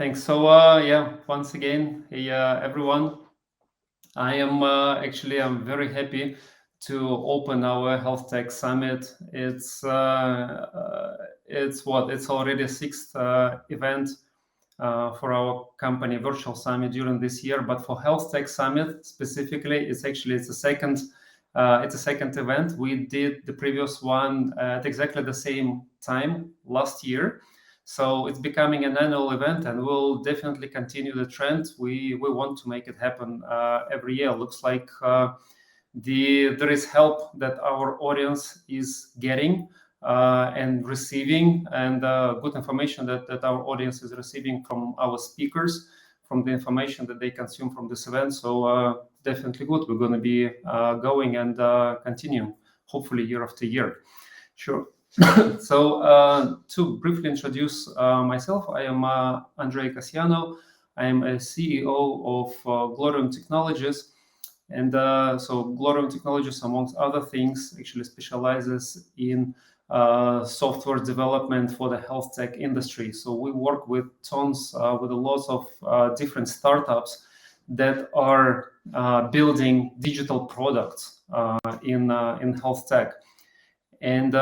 Thanks. So once again, hey everyone. I am I'm very happy to open our HealthTech Summit. It's already a sixth event for our company virtual summit during this year. But for HealthTech Summit specifically, it's a second. It's a second event. We did the previous one at exactly the same time last year. So it's becoming an annual event, and we'll definitely continue the trend. We want to make it happen every year. Looks like there is help that our audience is getting and receiving, and good information that our audience is receiving from our speakers, from the information that they consume from this event. So definitely good. We're going to be going and continue, hopefully year after year. Sure. So to briefly introduce myself, I am Andrei Kasyanau. I am a CEO of Glorium Technologies. And so Glorium Technologies, amongst other things, actually specializes in software development for the health tech industry. So we work with with a lot of different startups that are building digital products in health tech. And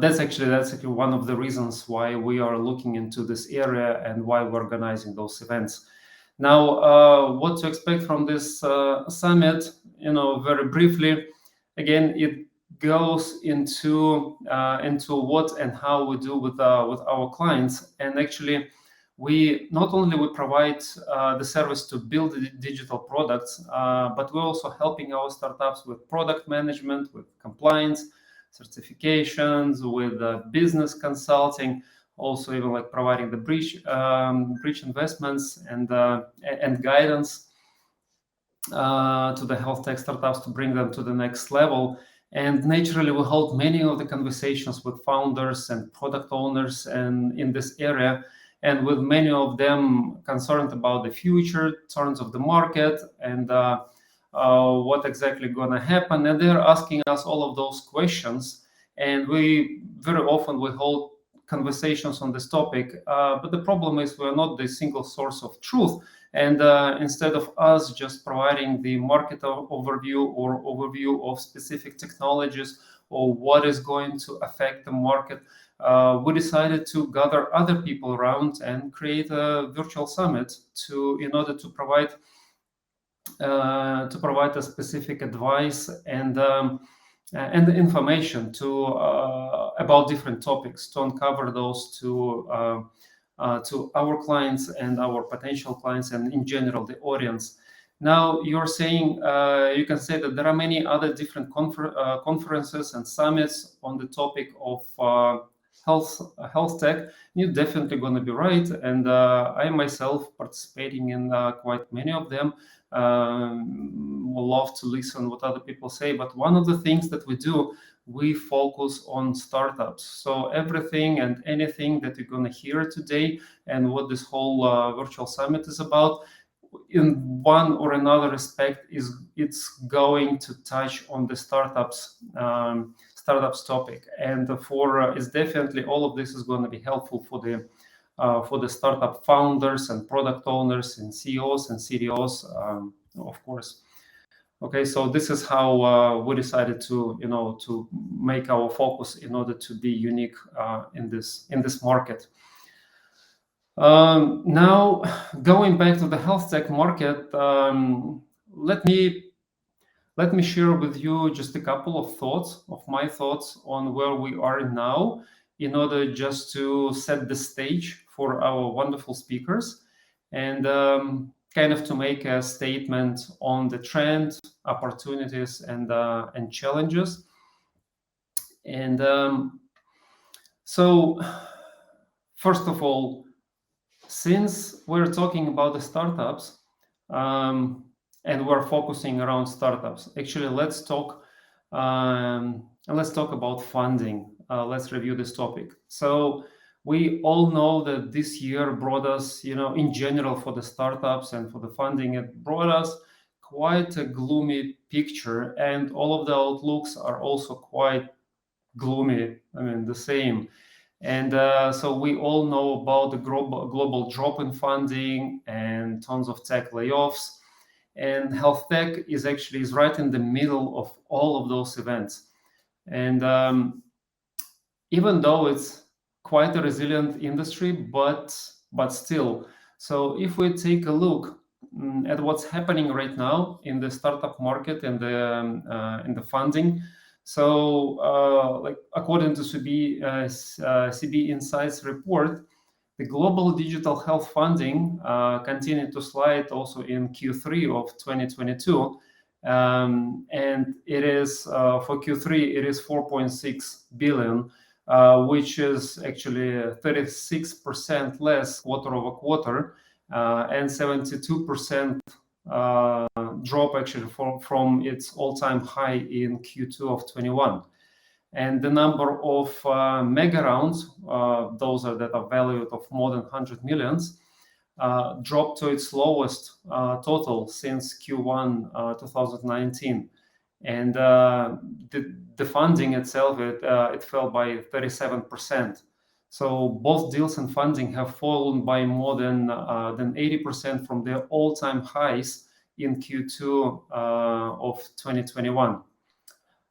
that's actually one of the reasons why we are looking into this area and why we're organizing those events. Now, what to expect from this summit? Very briefly, again, it goes into what and how we do with our clients. And actually, we not only provide the service to build the digital products, but we're also helping our startups with product management, with compliance, certifications, with business consulting, also even like providing the breach investments and guidance to the health tech startups to bring them to the next level. And naturally, we hold many of the conversations with founders and product owners and in this area, and with many of them concerned about the future turns of the market and what exactly going to happen. And they're asking us all of those questions. And we very often hold conversations on this topic. But the problem is we're not the single source of truth. And instead of us just providing the market overview or overview of specific technologies or what is going to affect the market, we decided to gather other people around and create a virtual summit in order to provide a specific advice and information about different topics, to uncover those to our clients and our potential clients and in general the audience. Now you're saying you can say that there are many other different conferences and summits on the topic of health tech. You're definitely going to be right, and I myself participating in quite many of them. Will love to listen what other people say, but one of the things that we focus on startups. So everything and anything that you're going to hear today and what this whole virtual summit is about, in one or another respect, it's going to touch on the startups topic. And it's definitely all of this is going to be helpful for the startup founders and product owners and CEOs and CDOs, of course. Okay, so this is how we decided to make our focus in order to be unique in this market. Now, going back to the health tech market, let me share with you just a couple of my thoughts on where we are now, in order just to set the stage for our wonderful speakers and kind of to make a statement on the trend, opportunities, and challenges. And so, first of all, since we're talking about the startups and we're focusing around startups, actually, let's talk about funding. Let's review this topic. So we all know that this year brought us, in general for the startups and for the funding, it brought us quite a gloomy picture, and all of the outlooks are also quite gloomy. I mean, the same. And so we all know about the global drop in funding and tons of tech layoffs. And health tech is right in the middle of all of those events. And even though it's quite a resilient industry, but still. So if we take a look at what's happening right now in the startup market and in the funding, so like according to CB Insights report, the global digital health funding continued to slide also in Q3 of 2022. And it is for Q3, it is 4.6 billion, which is actually 36% less quarter over quarter, and 72% drop actually from its all-time high in Q2 of 21. And the number of mega rounds, those that are valued of more than 100 millions, dropped to its lowest total since Q1 2019. And the funding itself, it fell by 37%. So both deals and funding have fallen by more than 80% from their all-time highs in Q2 of 2021.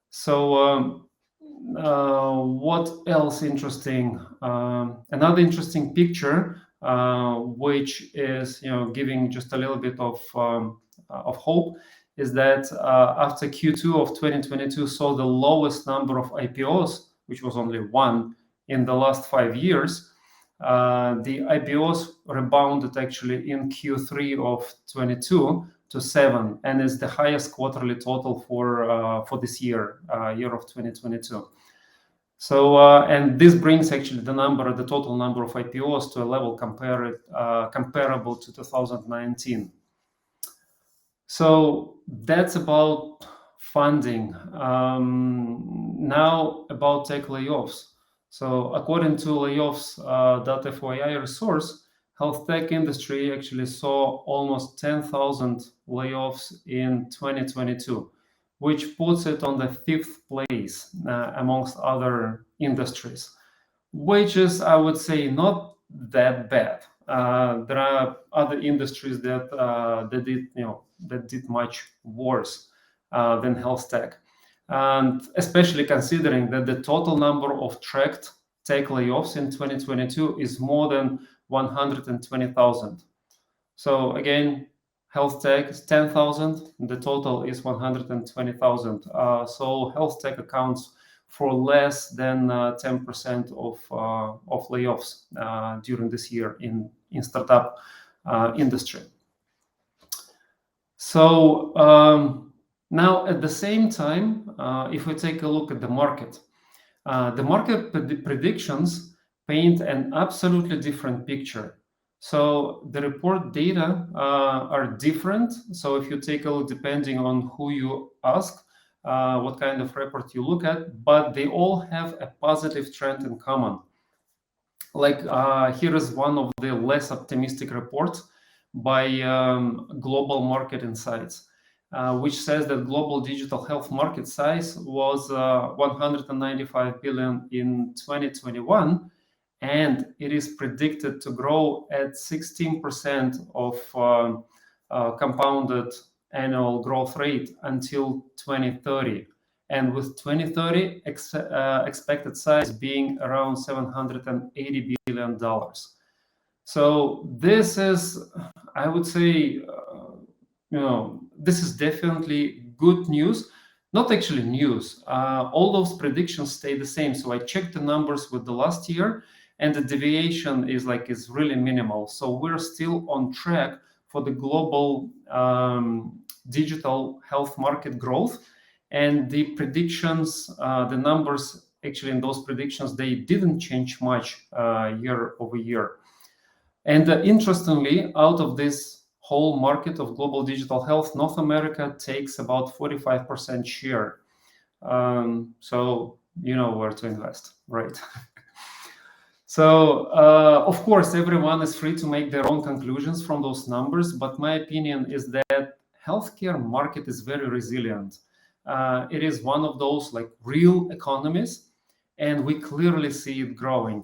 So what else interesting? Another interesting picture, which is giving just a little bit of hope, is that after Q2 of 2022 saw the lowest number of IPOs, which was only one in the last 5 years, the IPOs rebounded actually in Q3 of 22 to 7, and is the highest quarterly total for this year of 2022. So and this brings actually the total number of IPOs to a level comparable to 2019. So that's about funding. Now about tech layoffs. So according to layoffs.fyi resource, health tech industry actually saw almost 10,000 layoffs in 2022, which puts it on the 5th place amongst other industries, which is, I would say, not that bad. There are other industries that did much worse than health tech, and especially considering that the total number of tracked tech layoffs in 2022 is more than 120,000. So again, health tech is 10,000. The total is 120,000. So health tech accounts for less than 10% of layoffs during this year in startup industry. So now at the same time, if we take a look at the market predictions paint an absolutely different picture. So the report data are different. So if you take a look, depending on who you ask, what kind of report you look at, but they all have a positive trend in common. Like here is one of the less optimistic reports by Global Market Insights, which says that global digital health market size was 195 billion in 2021, and it is predicted to grow at 16% of compounded annual growth rate until 2030. And with 2030 expected size being around $780 billion. So this is, I would say, this is definitely good news. Not actually news. All those predictions stay the same. So I checked the numbers with the last year, and the deviation is really minimal. So we're still on track for the global digital health market growth. And the predictions, the numbers actually in those predictions, they didn't change much year over year. And interestingly, out of this whole market of global digital health, North America takes about 45% share. So you know where to invest, right? So of course, everyone is free to make their own conclusions from those numbers, but my opinion is that healthcare market is very resilient. It is one of those real economies, and we clearly see it growing.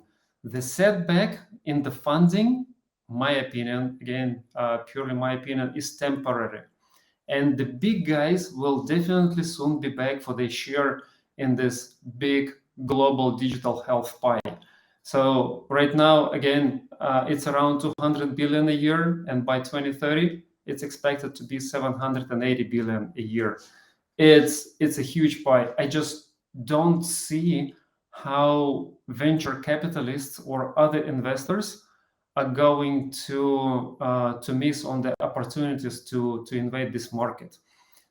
The setback in the funding, my opinion, again, purely my opinion, is temporary. And the big guys will definitely soon be back for their share in this big global digital health pie. So right now, again, it's around 200 billion a year, and by 2030, it's expected to be 780 billion a year. It's a huge pie. I just don't see how venture capitalists or other investors are going to miss on the opportunities to invade this market.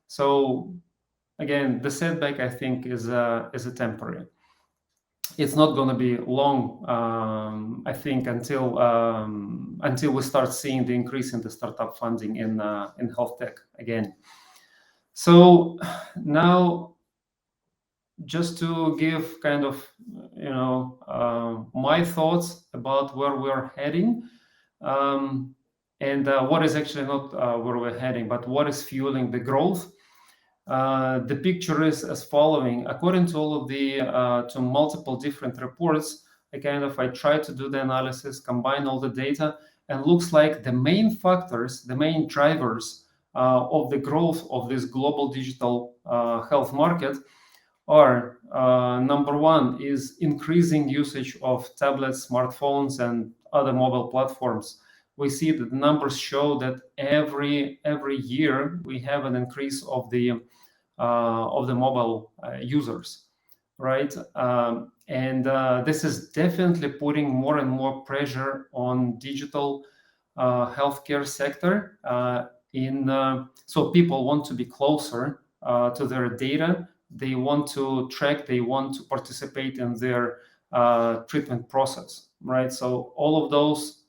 So again, the setback, I think, is a temporary. It's not going to be long, I think, until we start seeing the increase in the startup funding in health tech again. So now, just to give kind of my thoughts about where we're heading, and what is actually not where we're heading, but what is fueling the growth. The picture is as following. According to all of the to multiple different reports, I try to do the analysis, combine all the data, and looks like the main factors, the main drivers of the growth of this global digital health market are number one is increasing usage of tablets, smartphones, and other mobile platforms. We see that the numbers show that every year we have an increase of the mobile users, right? And this is definitely putting more and more pressure on digital healthcare sector. So people want to be closer to their data. They want to track. They want to participate in their treatment process, right? So all of those.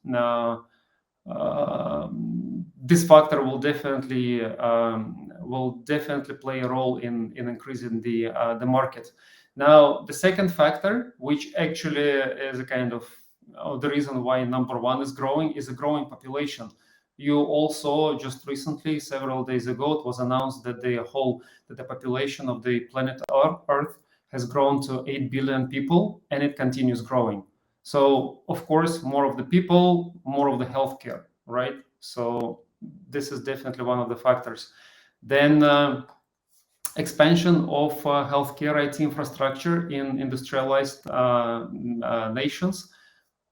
This factor will definitely play a role in increasing the market. Now, the second factor, which actually is a kind of the reason why number one is growing, is a growing population. You also just recently, several days ago, it was announced that the population of the planet Earth has grown to 8 billion people, and it continues growing. So, of course, more of the people, more of the healthcare, right? So this is definitely one of the factors. Then expansion of healthcare IT infrastructure in industrialized nations,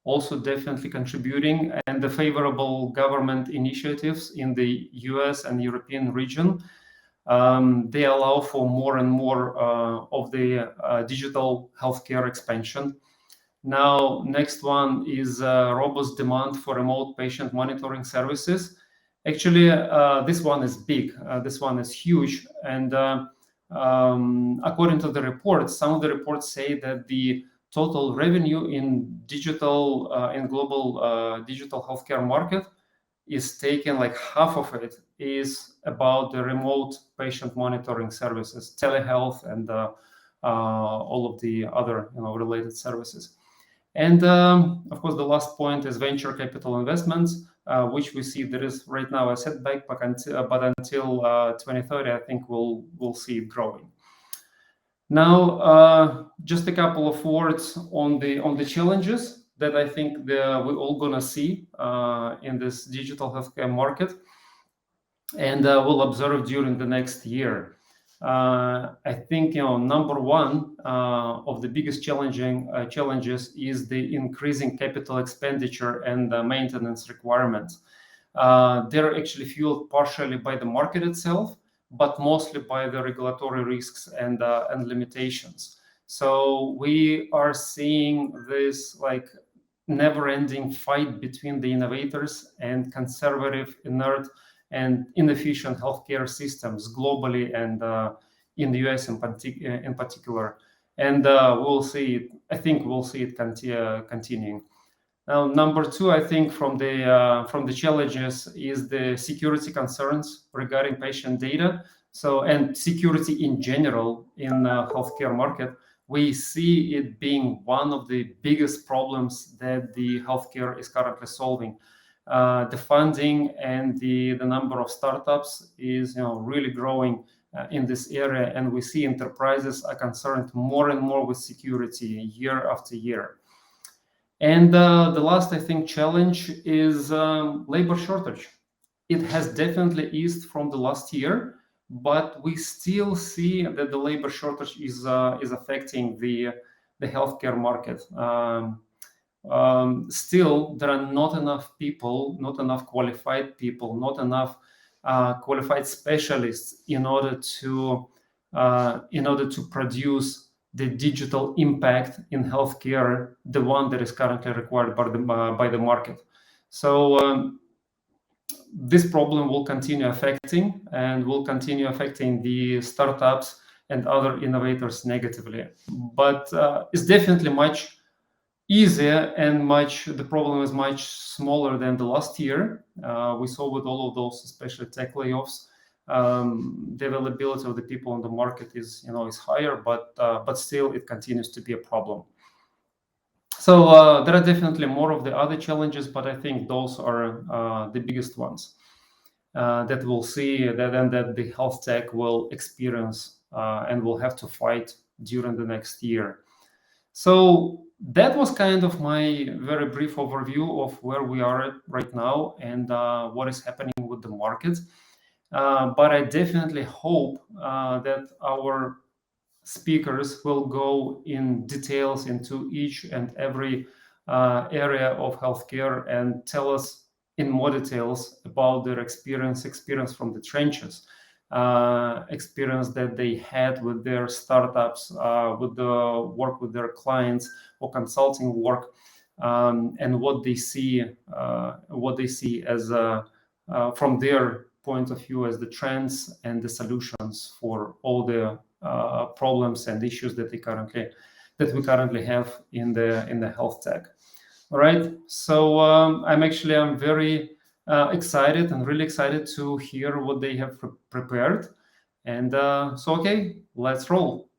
also definitely contributing, and the favorable government initiatives in the US and European region. They allow for more and more of the digital healthcare expansion. Now, next one is robust demand for remote patient monitoring services. Actually, this one is big. This one is huge. And according to the reports, some of the reports say that the total revenue in global digital healthcare market is taken, like half of it is about the remote patient monitoring services, telehealth, and all of the other related services. And of course, the last point is venture capital investments, which we see there is right now a setback, but until 2030, I think we'll see it growing. Now, just a couple of words on the challenges that I think we're all gonna see in this digital healthcare market, and we'll observe during the next year. I think number one of the biggest challenges is the increasing capital expenditure and the maintenance requirements. They're actually fueled partially by the market itself, but mostly by the regulatory risks and limitations. So we are seeing this like never-ending fight between the innovators and conservative, inert, and inefficient healthcare systems globally and in the US in particular. And we'll see it. I think we'll see it continuing. Now, number two, I think from the challenges is the security concerns regarding patient data. So, and security in general in healthcare market, we see it being one of the biggest problems that the healthcare is currently solving. The funding and the number of startups is really growing in this area, and we see enterprises are concerned more and more with security year after year. And the last, I think, challenge is labor shortage. It has definitely eased from the last year, but we still see that the labor shortage is affecting the healthcare market. Still, there are not enough people, not enough qualified people, not enough qualified specialists in order to produce the digital impact in healthcare, the one that is currently required by the market. So this problem will continue affecting the startups and other innovators negatively. But it's definitely much easier and the problem is much smaller than the last year. We saw with all of those, especially tech layoffs, the availability of the people on the market is higher, but still it continues to be a problem. So there are definitely more of the other challenges, but I think those are the biggest ones that we'll see that the health tech will experience and will have to fight during the next year. So that was kind of my very brief overview of where we are at right now and what is happening with the market. But I definitely hope that our speakers will go in details into each and every area of healthcare and tell us in more details about their experience from the trenches, experience that they had with their startups, with the work with their clients or consulting work, and what they see as from their point of view as the trends and the solutions for all the problems and issues that we currently have in the health tech. All right. So I'm very excited and really excited to hear what they have prepared. And so, okay, let's roll.